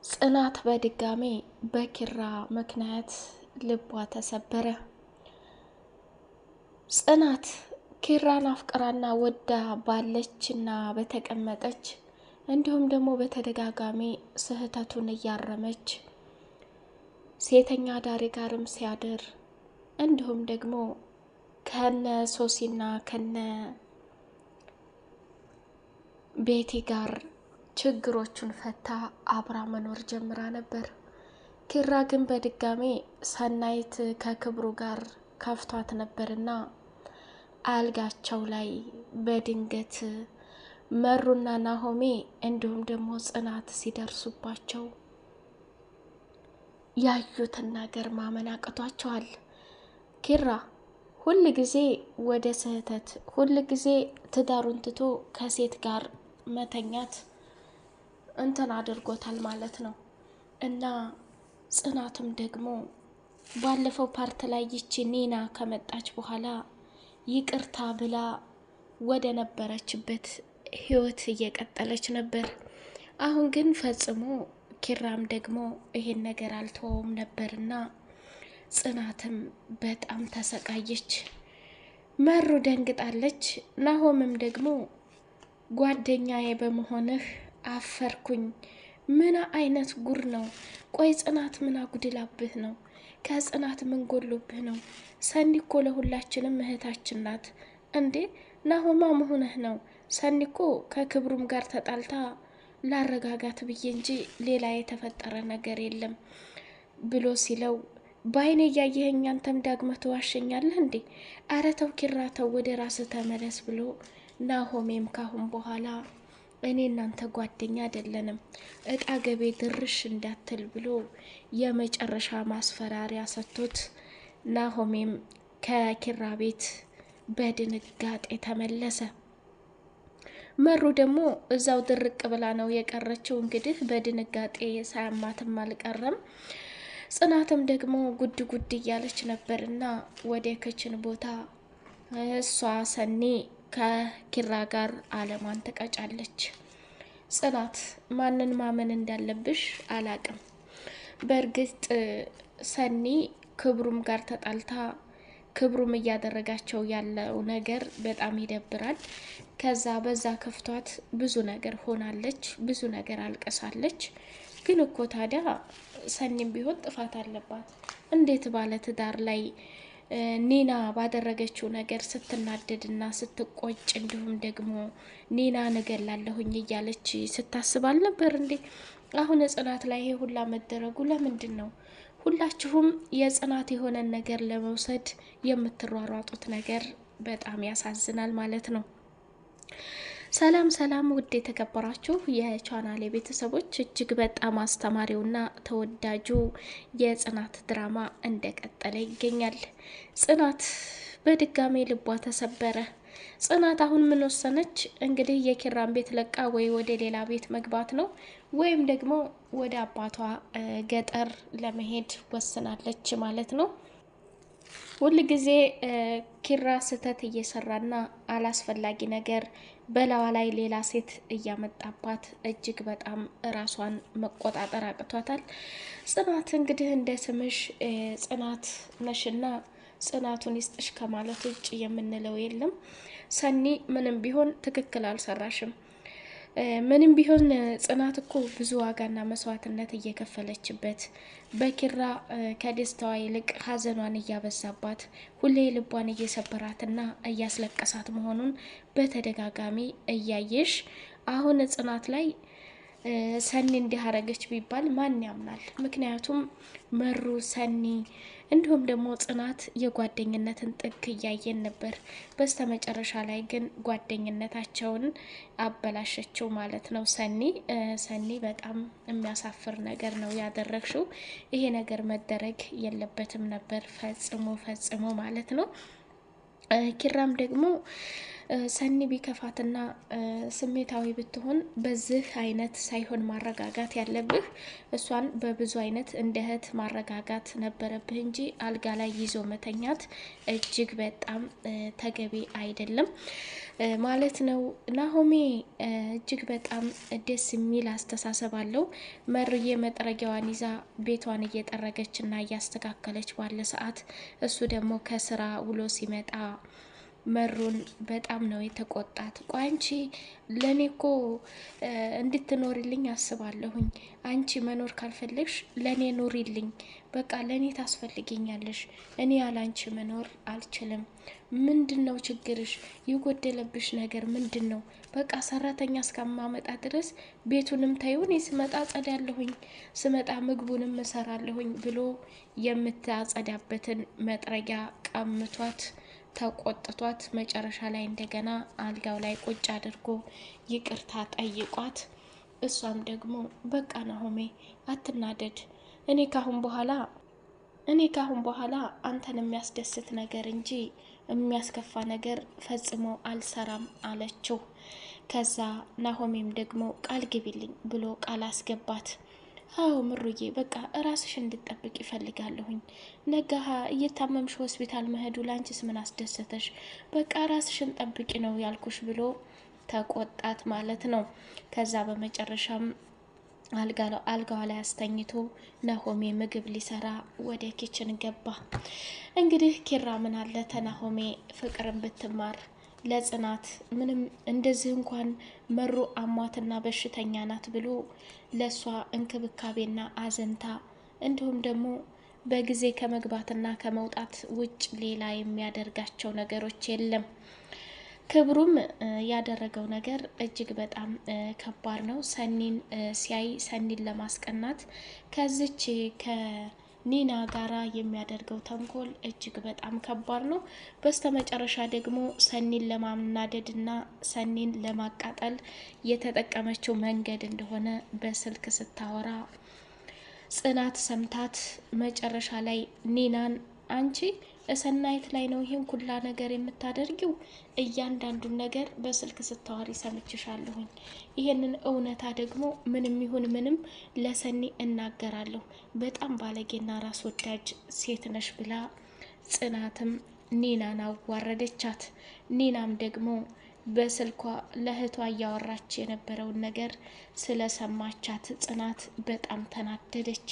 ጽናት በድጋሜ በኪራ ምክንያት ልቧ ተሰበረ። ጽናት ኪራን አፍቅራና ወዳ ባለችና በተቀመጠች እንዲሁም ደግሞ በተደጋጋሚ ስህተቱን እያረመች ሴተኛ ዳሪ ጋርም ሲያድር እንዲሁም ደግሞ ከነ ሶሲና ከነ ቤቲ ጋር ችግሮቹን ፈታ አብራ መኖር ጀምራ ነበር። ኪራ ግን በድጋሜ ሰናይት ከክብሩ ጋር ከፍቷት ነበርና አልጋቸው ላይ በድንገት መሩና ናሆሜ እንዲሁም ደግሞ ጽናት ሲደርሱባቸው ያዩትን ነገር ማመን አቅቷቸዋል። ኪራ ሁል ጊዜ ወደ ስህተት ሁል ጊዜ ትዳሩን ትቶ ከሴት ጋር መተኛት እንትን አድርጎታል ማለት ነው። እና ጽናትም ደግሞ ባለፈው ፓርት ላይ ይቺ ኒና ከመጣች በኋላ ይቅርታ ብላ ወደ ነበረችበት ህይወት እየቀጠለች ነበር። አሁን ግን ፈጽሞ ኪራም ደግሞ ይሄን ነገር አልተወውም ነበርና ጽናትም በጣም ተሰቃየች። መሩ ደንግጣለች። ናሆምም ደግሞ ጓደኛዬ በመሆንህ አፈርኩኝ። ምን አይነት ጉር ነው? ቆይ ጽናት ምን አጉድላብህ ነው? ከጽናት ምን ጎሎብህ ነው? ሰኒ እኮ ለሁላችንም እህታችን ናት እንዴ! ናሆማ መሆንህ ነው? ሰኒ እኮ ከክብሩም ጋር ተጣልታ ላረጋጋት ብዬ እንጂ ሌላ የተፈጠረ ነገር የለም ብሎ ሲለው በአይኔ እያየኸኝ አንተም ዳግመህ ትዋሸኛለህ እንዴ? አረ ተው ኪራ ተው፣ ወደ ራስህ ተመለስ ብሎ ናሆሜም ካሁን በኋላ እኔ እናንተ ጓደኛ አይደለንም እጣ ገቤ ድርሽ እንዳትል ብሎ የመጨረሻ ማስፈራሪያ ሰጥቶት ናሆሜም ከኪራ ቤት በድንጋጤ ተመለሰ። መሩ ደግሞ እዛው ድርቅ ብላ ነው የቀረችው። እንግዲህ በድንጋጤ ሳያማትም አልቀረም። ጽናትም ደግሞ ጉድ ጉድ እያለች ነበርና ወደ ክችን ቦታ እሷ ሰኒ ከኪራ ጋር አለማን ተቀጫለች። ጽናት ማንን ማመን እንዳለብሽ አላቅም። በእርግጥ ሰኒ ክብሩም ጋር ተጣልታ ክብሩም እያደረጋቸው ያለው ነገር በጣም ይደብራል። ከዛ በዛ ከፍቷት ብዙ ነገር ሆናለች፣ ብዙ ነገር አልቀሳለች። ግን እኮ ታዲያ ሰኒም ቢሆን ጥፋት አለባት። እንዴት ባለ ትዳር ላይ ኒና ባደረገችው ነገር ስትናደድና ስትቆጭ እንዲሁም ደግሞ ኒና እገላለሁኝ እያለች ስታስብ አልነበር እንዴ? አሁን ጽናት ላይ ይሄ ሁላ መደረጉ ለምንድን ነው? ሁላችሁም የጽናት የሆነን ነገር ለመውሰድ የምትሯሯጡት ነገር በጣም ያሳዝናል ማለት ነው። ሰላም ሰላም፣ ውድ የተከበራችሁ የቻናሌ ቤተሰቦች እጅግ በጣም አስተማሪውና ተወዳጁ የጽናት ድራማ እንደቀጠለ ይገኛል። ጽናት በድጋሜ ልቧ ተሰበረ። ጽናት አሁን ምን ወሰነች? እንግዲህ የኪራን ቤት ለቃ ወይ ወደ ሌላ ቤት መግባት ነው ወይም ደግሞ ወደ አባቷ ገጠር ለመሄድ ወስናለች ማለት ነው። ሁል ጊዜ ኪራ ስህተት እየሰራና አላስፈላጊ ነገር በላዋ ላይ ሌላ ሴት እያመጣባት እጅግ በጣም ራሷን መቆጣጠር አቅቷታል። ጽናት እንግዲህ እንደ ስምሽ ጽናት ነሽና ጽናቱን ይስጥሽ ከማለት ውጭ የምንለው የለም። ሰኒ ምንም ቢሆን ትክክል አልሰራሽም። ምንም ቢሆን ጽናት እኮ ብዙ ዋጋና መስዋዕትነት እየከፈለችበት በኪራ ከደስታዋ ይልቅ ሀዘኗን እያበዛባት ሁሌ ልቧን እየሰበራትና እያስለቀሳት መሆኑን በተደጋጋሚ እያየሽ አሁን ጽናት ላይ ሰኒ እንዲያረገች ቢባል ማን ያምናል? ምክንያቱም መሩ ሰኒ እንዲሁም ደግሞ ጽናት የጓደኝነትን ጥግ እያየን ነበር። በስተመጨረሻ ላይ ግን ጓደኝነታቸውን አበላሸችው ማለት ነው። ሰኒ በጣም የሚያሳፍር ነገር ነው ያደረግሽው። ይሄ ነገር መደረግ የለበትም ነበር ፈጽሞ ማለት ነው። ኪራም ደግሞ ሰኒ ቢከፋትና ስሜታዊ ብትሆን በዚህ አይነት ሳይሆን ማረጋጋት ያለብህ እሷን በብዙ አይነት እንደ እህት ማረጋጋት ነበረብህ እንጂ አልጋ ላይ ይዞ መተኛት እጅግ በጣም ተገቢ አይደለም ማለት ነው። ናሆሜ እጅግ በጣም ደስ የሚል አስተሳሰብ አለው። መሩዬ መጥረጊያዋን ይዛ ቤቷን እየጠረገችና እያስተካከለች ባለ ሰዓት እሱ ደግሞ ከስራ ውሎ ሲመጣ መሩን በጣም ነው የተቆጣት። ቆይ አንቺ ለኔ እኮ እንድትኖሪልኝ አስባለሁኝ። አንቺ መኖር ካልፈለግሽ ለኔ ኑሪልኝ። በቃ ለኔ ታስፈልጊኛለሽ። እኔ ያላንቺ መኖር አልችልም። ምንድነው ችግርሽ? የጎደለብሽ ነገር ምንድነው? በቃ ሰራተኛ እስከማመጣ ድረስ ቤቱንም ታዩን ስመጣ ጸዳለሁኝ፣ ስመጣ ምግቡንም እሰራለሁኝ ብሎ የምታጸዳበትን መጥረጊያ ቀምቷት ተቆጥቷት መጨረሻ ላይ እንደገና አልጋው ላይ ቁጭ አድርጎ ይቅርታ ጠይቋት፣ እሷም ደግሞ በቃ ናሆሜ አትናደድ፣ እኔ ካሁን በኋላ አንተን የሚያስደስት ነገር እንጂ የሚያስከፋ ነገር ፈጽሞ አልሰራም አለችው። ከዛ ናሆሜም ደግሞ ቃል ግቢልኝ ብሎ ቃል አስገባት። አዎ ምሩዬ በቃ ራስሽ እንድትጠብቅ ይፈልጋለሁኝ። ነጋሃ እየታመምሽ ሆስፒታል መሄዱ ላንቺስ ምን አስደሰተሽ? በቃ ራስሽን ጠብቂ ነው ያልኩሽ ብሎ ተቆጣት ማለት ነው። ከዛ በመጨረሻም አልጋዋ ላይ አስተኝቶ ናሆሜ ምግብ ሊሰራ ወደ ኪችን ገባ። እንግዲህ ኪራ ምን አለ ተናሆሜ ፍቅርን ብትማር ለጽናት ምንም እንደዚህ እንኳን መሩ አሟትና በሽተኛ ናት ብሎ ለሷ እንክብካቤና አዘንታ እንዲሁም ደግሞ በጊዜ ከመግባትና ከመውጣት ውጭ ሌላ የሚያደርጋቸው ነገሮች የለም። ክብሩም ያደረገው ነገር እጅግ በጣም ከባድ ነው። ሰኒን ሲያይ ሰኒን ለማስቀናት ከዚች ከኒና ጋራ የሚያደርገው ተንኮል እጅግ በጣም ከባድ ነው። በስተመጨረሻ ደግሞ ሰኒን ለማናደድና ሰኒን ለማቃጠል የተጠቀመችው መንገድ እንደሆነ በስልክ ስታወራ ጽናት ሰምታት መጨረሻ ላይ ኒናን አንቺ ሰናይት ላይ ነው ይሄን ኩላ ነገር የምታደርጊው? እያንዳንዱን ነገር በስልክ ስታወሪ ሰምችሻለሁኝ። ይሄንን እውነታ ደግሞ ምንም ይሁን ምንም ለሰኒ እናገራለሁ። በጣም ባለጌና ራስ ወዳጅ ሴት ነሽ ብላ ጽናትም ኒናን አዋረደቻት። ኒናም ደግሞ በስልኳ ለእህቷ እያወራች የነበረውን ነገር ስለሰማቻት ጽናት በጣም ተናደደች።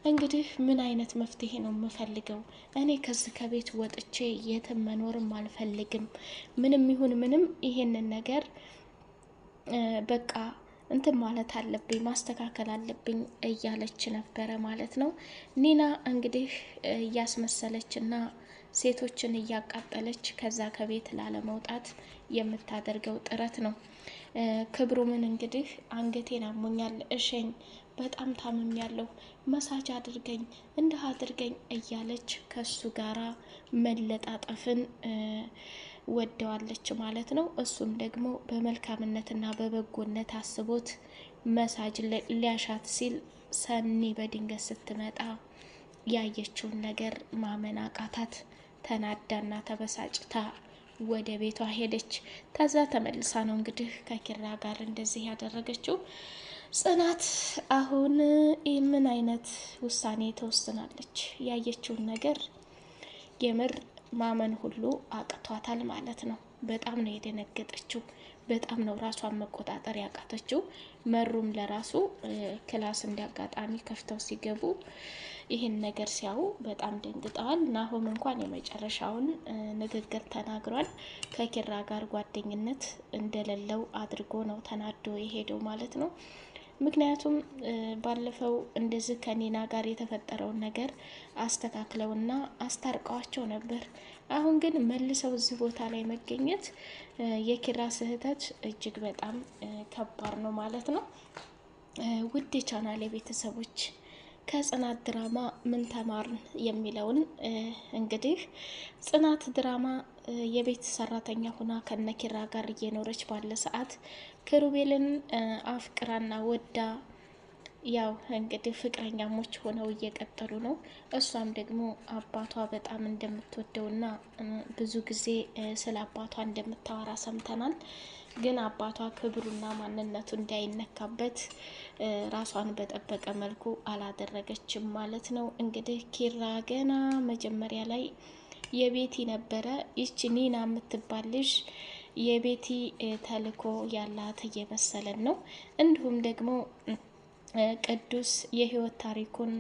እንግዲህ ምን አይነት መፍትሄ ነው የምፈልገው? እኔ ከዚህ ከቤት ወጥቼ የትም መኖርም አልፈልግም። ምንም ይሁን ምንም ይሄንን ነገር በቃ እንትን ማለት አለብኝ፣ ማስተካከል አለብኝ እያለች ነበረ ማለት ነው። ኒና እንግዲህ እያስመሰለችና ሴቶችን እያቃጠለች ከዛ ከቤት ላለመውጣት የምታደርገው ጥረት ነው። ክብሩምን እንግዲህ አንገቴን አሞኛል እሸኝ፣ በጣም ታምም ያለው መሳጅ አድርገኝ እንዲህ አድርገኝ እያለች ከሱ ጋራ መለጣጠፍን ወደዋለች ማለት ነው። እሱም ደግሞ በመልካምነትና በበጎነት አስቦት መሳጅ ሊያሻት ሲል ሰኒ በድንገት ስትመጣ ያየችውን ነገር ማመን አቃታት። ተናዳና ተበሳጭታ ወደ ቤቷ ሄደች። ከዛ ተመልሳ ነው እንግዲህ ከኪራ ጋር እንደዚህ ያደረገችው። ጽናት አሁን ምን አይነት ውሳኔ ተወስናለች? ያየችውን ነገር የምር ማመን ሁሉ አቅቷታል ማለት ነው። በጣም ነው የደነገጠችው። በጣም ነው ራሷን መቆጣጠር ያቃተችው። መሩም ለራሱ ክላስ እንዲያጋጣሚ ከፍተው ሲገቡ ይህን ነገር ሲያዩ በጣም ደንግጠዋል። ናሆም እንኳን የመጨረሻውን ንግግር ተናግሯል። ከኪራ ጋር ጓደኝነት እንደሌለው አድርጎ ነው ተናዶ የሄደው ማለት ነው። ምክንያቱም ባለፈው እንደዚህ ከኒና ጋር የተፈጠረውን ነገር አስተካክለውና አስታርቀዋቸው ነበር። አሁን ግን መልሰው እዚህ ቦታ ላይ መገኘት የኪራ ስህተት እጅግ በጣም ከባድ ነው ማለት ነው። ውድ የቻናሌ ቤተሰቦች ከጽናት ድራማ ምን ተማርን የሚለውን እንግዲህ ጽናት ድራማ የቤት ሰራተኛ ሆና ከነኪራ ጋር እየኖረች ባለ ሰዓት ክሩቤልን አፍቅራና ወዳ ያው እንግዲህ ፍቅረኛሞች ሆነው እየቀጠሉ ነው። እሷም ደግሞ አባቷ በጣም እንደምትወደውና ብዙ ጊዜ ስለ አባቷ እንደምታወራ ሰምተናል። ግን አባቷ ክብሩና ማንነቱ እንዳይነካበት ራሷን በጠበቀ መልኩ አላደረገችም ማለት ነው። እንግዲህ ኪራ ገና መጀመሪያ ላይ የቤቲ ነበረ። ይች ኒና የምትባል ልጅ የቤቲ ተልእኮ ያላት እየመሰለን ነው። እንዲሁም ደግሞ ቅዱስ የህይወት ታሪኩን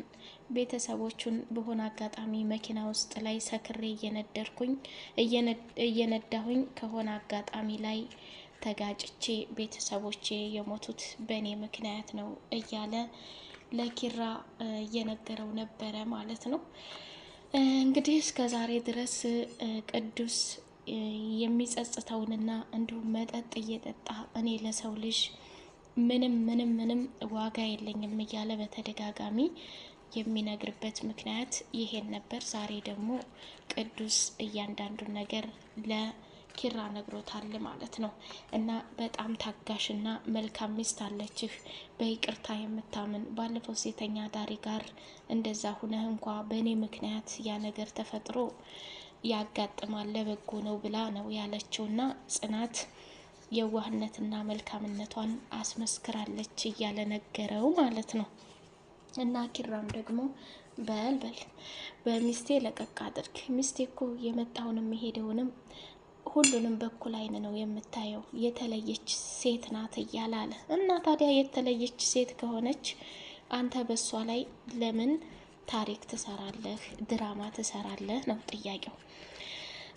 ቤተሰቦቹን በሆነ አጋጣሚ መኪና ውስጥ ላይ ሰክሬ እየነዳሁኝ ከሆነ አጋጣሚ ላይ ተጋጭቼ ቤተሰቦቼ የሞቱት በእኔ ምክንያት ነው እያለ ለኪራ እየነገረው ነበረ ማለት ነው። እንግዲህ እስከ ዛሬ ድረስ ቅዱስ የሚጸጽተውንና እንዲሁም መጠጥ እየጠጣ እኔ ለሰው ልጅ ምንም ዋጋ የለኝም እያለ በተደጋጋሚ የሚነግርበት ምክንያት ይሄን ነበር። ዛሬ ደግሞ ቅዱስ እያንዳንዱን ነገር ለኪራ ነግሮታል ማለት ነው። እና በጣም ታጋሽና መልካም ሚስት አለችህ፣ በይቅርታ የምታምን ባለፈው ሴተኛ ዳሪ ጋር እንደዛ ሁነህ እንኳ በእኔ ምክንያት ያ ነገር ተፈጥሮ ያጋጥማል ለበጎ ነው ብላ ነው ያለችውና ጽናት የዋህነትና መልካምነቷን አስመስክራለች እያለ ነገረው ማለት ነው። እና ኪራም ደግሞ በልበል በሚስቴ ለቀቅ አድርግ፣ ሚስቴ እኮ የመጣውንም የሄደውንም ሁሉንም በኩል አይን ነው የምታየው፣ የተለየች ሴት ናት እያለ አለ። እና ታዲያ የተለየች ሴት ከሆነች አንተ በሷ ላይ ለምን ታሪክ ትሰራለህ? ድራማ ትሰራለህ ነው ጥያቄው።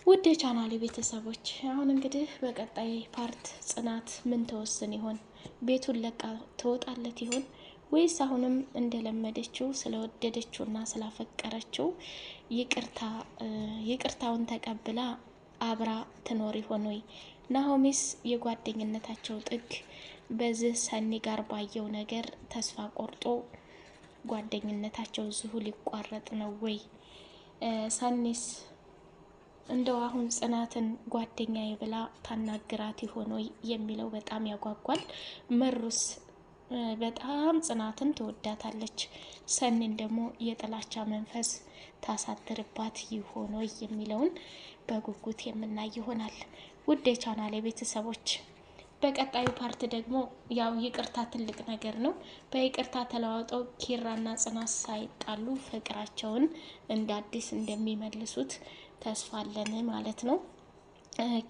ውድ የቻናሌ ቤተሰቦች አሁን እንግዲህ በቀጣይ ፓርት ጽናት ምን ተወስን ይሆን? ቤቱን ለቃ ትወጣለት ይሆን ወይስ አሁንም እንደለመደችው ስለወደደችውና ስላፈቀረችው ይቅርታውን ተቀብላ አብራ ትኖር ይሆን ወይ? ናሆሚስ የጓደኝነታቸው ጥግ በዚህ ሰኒ ጋር ባየው ነገር ተስፋ ቆርጦ ጓደኝነታቸው እዚሁ ሊቋረጥ ነው ወይ? ሰኒስ እንደው አሁን ጽናትን ጓደኛዬ ብላ ታናግራት ይሆን ወይ የሚለው በጣም ያጓጓል። መሩስ በጣም ጽናትን ትወዳታለች፣ ሰኒን ደግሞ የጥላቻ መንፈስ ታሳድርባት ይሆን ወይ የሚለውን በጉጉት የምናይ ይሆናል። ውድ የቻናሌ ቤተሰቦች በቀጣዩ ፓርት ደግሞ ያው ይቅርታ ትልቅ ነገር ነው። በይቅርታ ተለዋውጠው ኪራና ጽናት ሳይጣሉ ፍቅራቸውን እንደ አዲስ እንደሚመልሱት ተስፋ አለን ማለት ነው።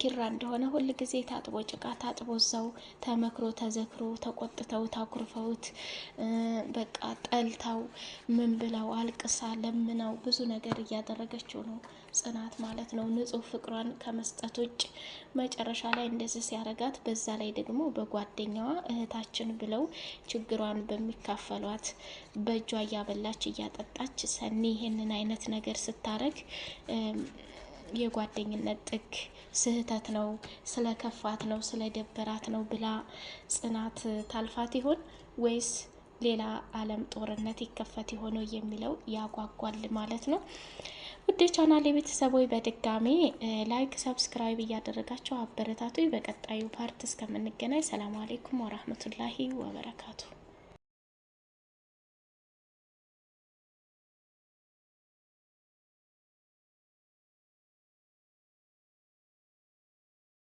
ኪራ እንደሆነ ሁል ጊዜ ታጥቦ ጭቃ ታጥቦ እዛው ተመክሮ ተዘክሮ ተቆጥተው ታኩርፈውት በቃ ጠልታው ምን ብለው አልቅሳ ለምናው ብዙ ነገር እያደረገችው ነው ጽናት ማለት ነው። ንጹህ ፍቅሯን ከመስጠት ውጭ መጨረሻ ላይ እንደዚህ ሲያረጋት፣ በዛ ላይ ደግሞ በጓደኛዋ እህታችን ብለው ችግሯን በሚካፈሏት በእጇ እያበላች እያጠጣች ሰኒ ይሄንን አይነት ነገር ስታረግ የጓደኝነት ጥግ ስህተት ነው፣ ስለከፋት ነው፣ ስለደበራት ነው ብላ ጽናት ታልፋት ይሆን ወይስ ሌላ ዓለም ጦርነት ይከፈት ይሆን የሚለው ያጓጓል ማለት ነው። ውድ ቻናል የቤተሰቦች በድጋሚ ላይክ ሰብስክራይብ እያደረጋችሁ አበረታቱ። በቀጣዩ ፓርት እስከምንገናኝ ሰላም አለይኩም ወራህመቱላሂ ወበረካቱ።